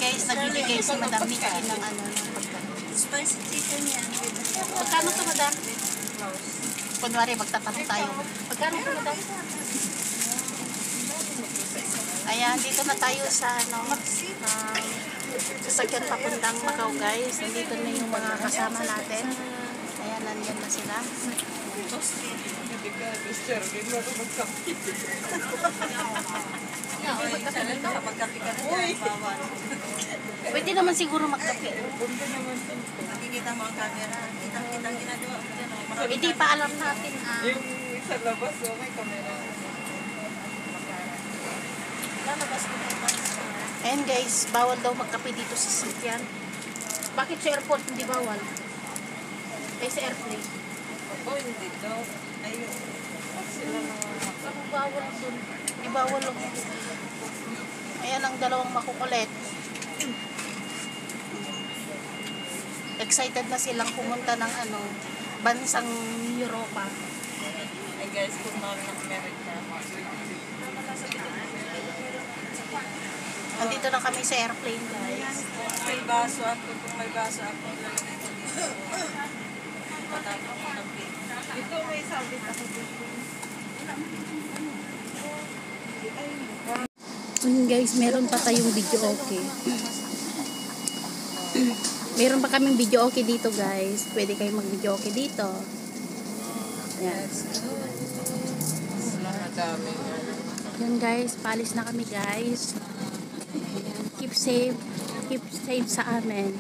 guys, nagbibigay si Madam Mika ng ano, ng pagkain. Spicy chicken yan. Magkano to, Madam? Kunwari, magtatanong tayo. Magkano to, Madam? Ayan, dito na tayo sa ano, sasakyan papuntang Macau, guys. Nandito na yung mga kasama natin. Ayan, nandiyan na sila. Pwede naman siguro magkape. Nakikita mo ang camera. Kita ginagawa mo dyan. Hindi pa alam natin. Yung sa labas, may camera. Lalabas ko na yung Ayan guys, bawal daw magkape dito sa sasakyan. Bakit sa airport hindi bawal? Ay sa airplane. Oh, hindi daw. Ayun. Sila naman. Ano bawal dun? Di bawal lang. Ayan ang dalawang makukulit. Excited na silang pumunta ng ano, bansang Europa. Ay guys, kung mahal ng Amerika. Andito na kami sa airplane guys. May baso ako. Kung may baso ako, lalagay ko dito. Patapos ko ng plate. Dito may sabit ako dito. Guys, meron pa tayong video okay. Meron pa kaming video okay dito guys. Pwede kayong mag video okay dito. Yan. Dami. Yan guys, paalis na kami guys. Ayan. Keep safe. Keep safe sa amin.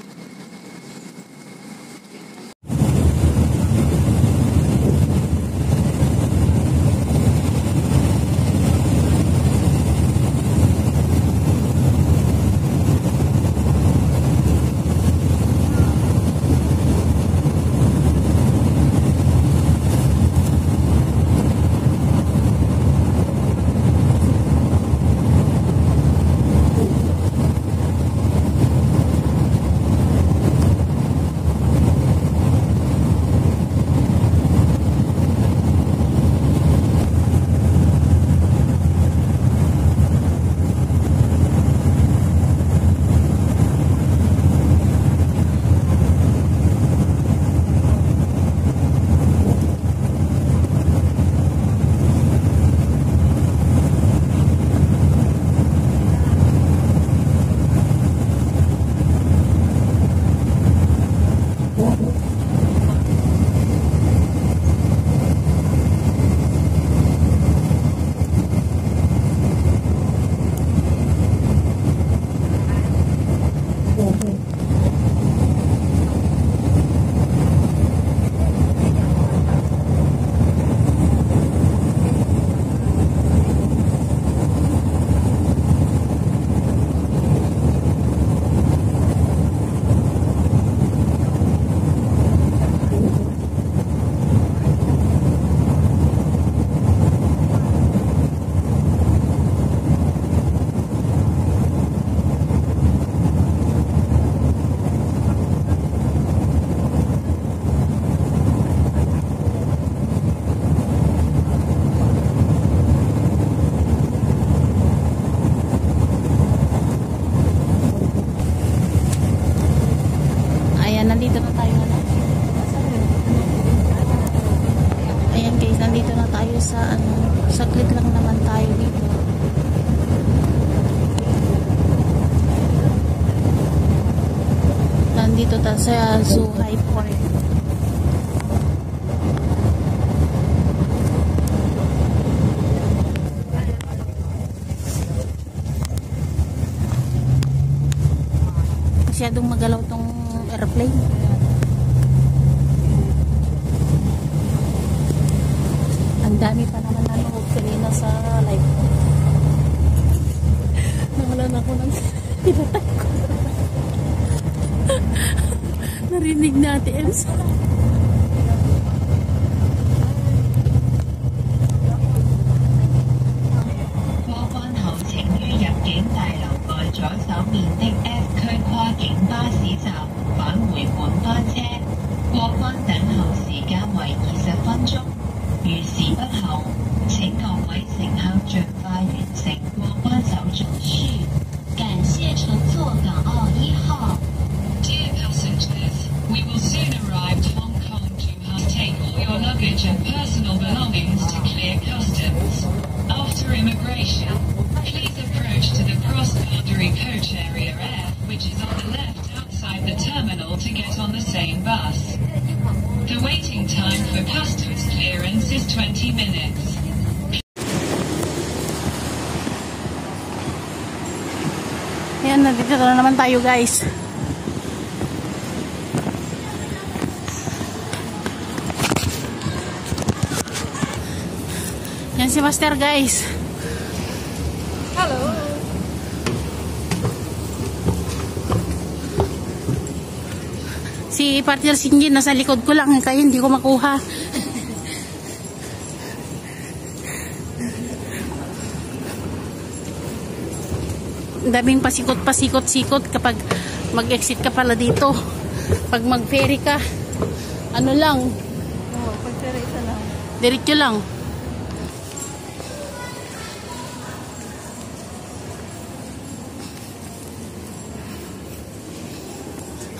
Nandito na tayo na. Ayan guys, nandito na tayo sa ano, saglit lang naman tayo dito. Nandito tayo sa Zhuhai Port. Masyadong magalaw tong airplane. Ang dami pa naman nanood kanina sa live. Nawala na ako ng pinatay ko. Narinig natin. Elsa. 乘坐港澳 Ayan, nandito na naman tayo guys. Yan si Master guys. Hello. Si partner Sinjin nasa likod ko lang kaya hindi ko makuha. Daming pasikot-sikot kapag mag-exit ka pala dito. Pag mag-ferry ka, ano lang, Pag-ferry isa lang. diretso lang.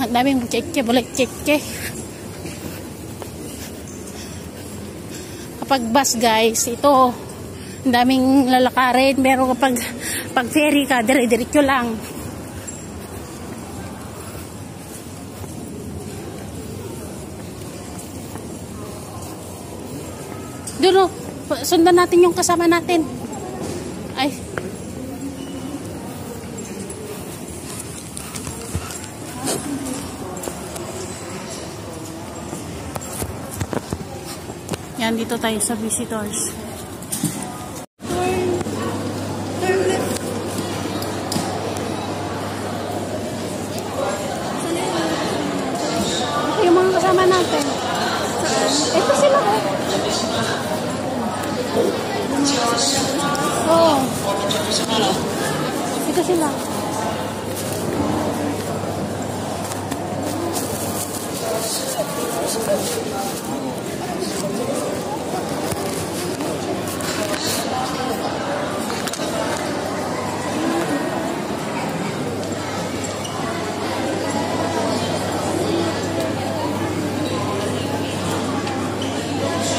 Ang daming check-che, balik check-che. Kapag bus guys, ito, ang daming lalakarin, pero kapag ferry ka, diretso lang. Dulo, sundan natin yung kasama natin. Ay. Yan, dito tayo sa visitors. Ito yung mga kasama natin. Ito sila. Oo. Ito sila.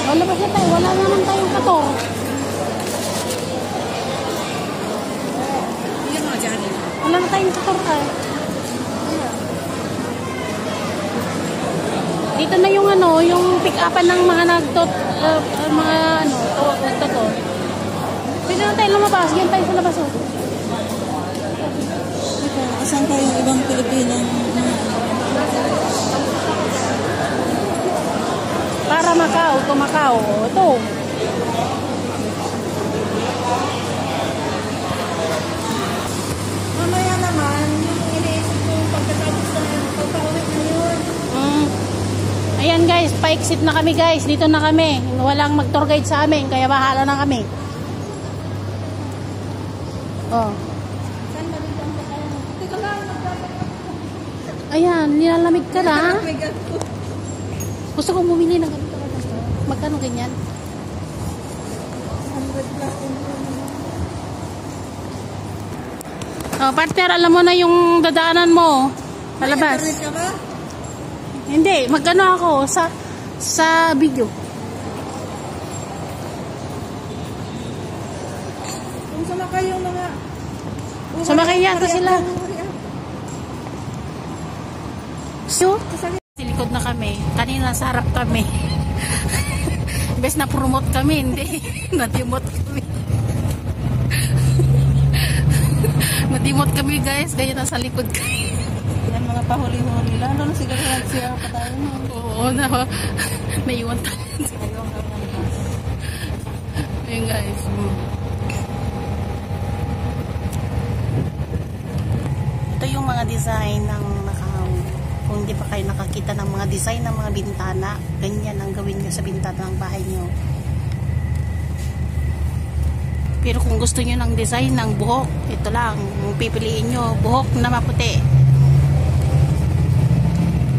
Wala ba siya tayo? Wala naman tayong kato. Wala na tayong kato tayo. Dito na yung ano, yung pick-upan ng mga mga ano, to. Pwede na tayo lumabas. Yan tayo sa labas. Asan tayo yung ibang Pilipino? Para Macau, to Macau. Ito. Mamaya naman, yung iniisip ko pagkatapos na pagpauwi na yun. Ayan guys, pa-exit na kami guys. Dito na kami. Walang mag-tour guide sa amin, kaya bahala na kami. Oh. Saan ba dito ang kakayan? Teka lang, Ayan, nilalamig ka na. nagpapagat ko. Gusto kong bumili ng ganito. Magkano ganyan? 100 plus din po. Oh, partner, alam mo na yung dadaanan mo. Palabas. Internet ka ba? Hindi, magkano ako sa video. Kung sumakay yung mga... Sumakay yata sila. So, sa likod na kami. Kanina sa harap kami. Bes na promote kami, hindi. Natimot kami. Natimot kami guys, kaya nasa likod kayo. Yan mga pahuli-huli. Lalo na siguro siya patayo mo. Oo, naiwan tayo. Ayun guys. Ito yung mga design ng Macau. Kung hindi pa kayo nakakita ng mga design ng mga bintana, ganyan ang gawin nyo sa bintana ng bahay nyo. Pero kung gusto nyo ng design ng buhok, ito lang, pipiliin nyo, buhok na maputi.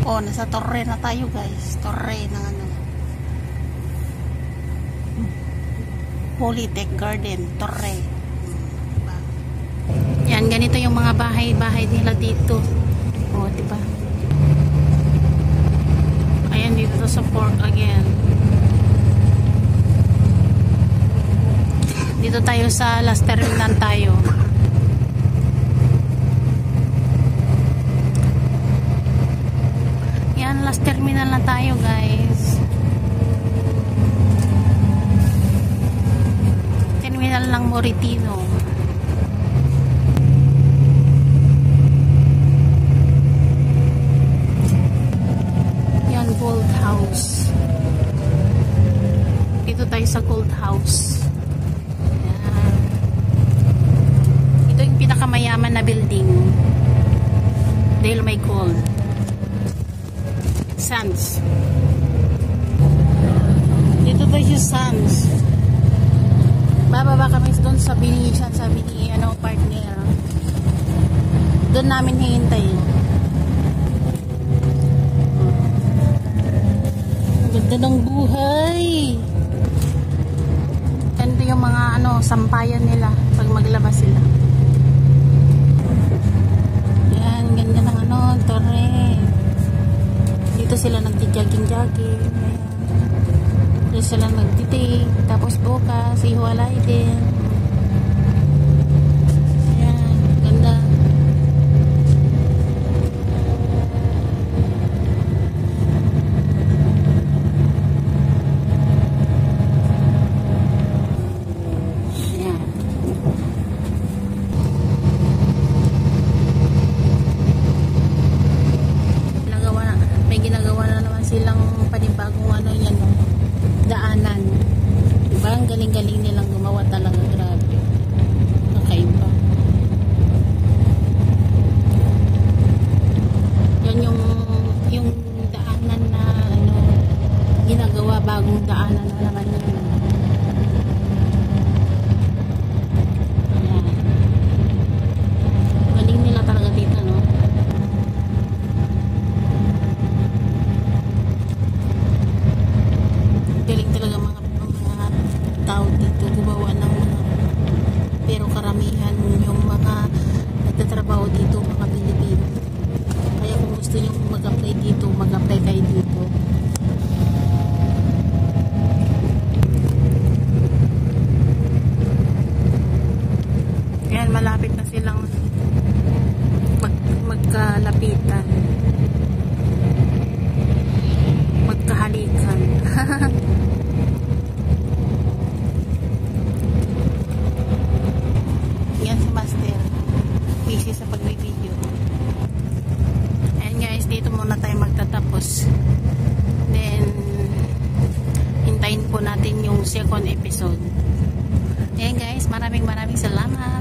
Oh, nasa torre na tayo guys. Torre ng ano. Polytech Garden, torre. Diba? Yan, ganito yung mga bahay-bahay nila dito. Oh, diba? Ayan, dito sa port again. Dito tayo sa last terminal tayo. Yan, last terminal na tayo guys. Terminal ng Moritino. dahil may cold. Sands. Dito tayo sa Sands. Bababa kami doon sa Binisian, sabi ni partner. Doon namin hihintayin. Ang ganda ng buhay. Ganda yung mga sampayan nila pag maglabas sila. Yan, ganda ng torre. Dito sila nagti-jogging. Dito sila magtitig. Tapos bukas, ihuwalay din. Yan, ganda. Ginagawa na naman silang panibagong daanan. Diba? Ang galing-galing nilang gumawa talaga. Grabe. Kakaiba. Yan yung daanan na ginagawa, bagong daanan na naman yun. Ayan. Galing nila talaga dito, no? Galing talaga mga tao dito gumawa ng pero karamihan yung mga nagtatrabaho dito mga Pilipino. Kaya kung gusto nyo mag-apply dito, mag-apply kayo dito. Ayan, malapit na silang magkalapitan, magkahalikan. Yan si Master, busy sa pag-video. And guys, dito muna tayo magtatapos. Then hintayin po natin yung second episode. Ayan guys, maraming salamat.